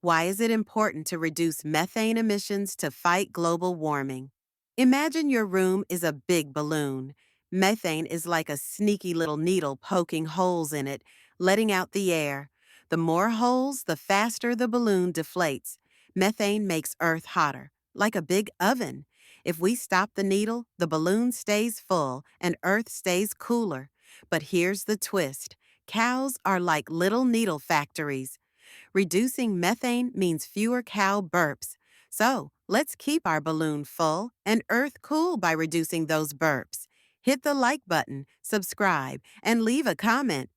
Why is it important to reduce methane emissions to fight global warming? Imagine your room is a big balloon. Methane is like a sneaky little needle poking holes in it, letting out the air. The more holes, the faster the balloon deflates. Methane makes Earth hotter, like a big oven. If we stop the needle, the balloon stays full and Earth stays cooler. But here's the twist. Cows are like little needle factories. Reducing methane means fewer cow burps. So, let's keep our balloon full and Earth cool by reducing those burps. Hit the like button, subscribe, and leave a comment.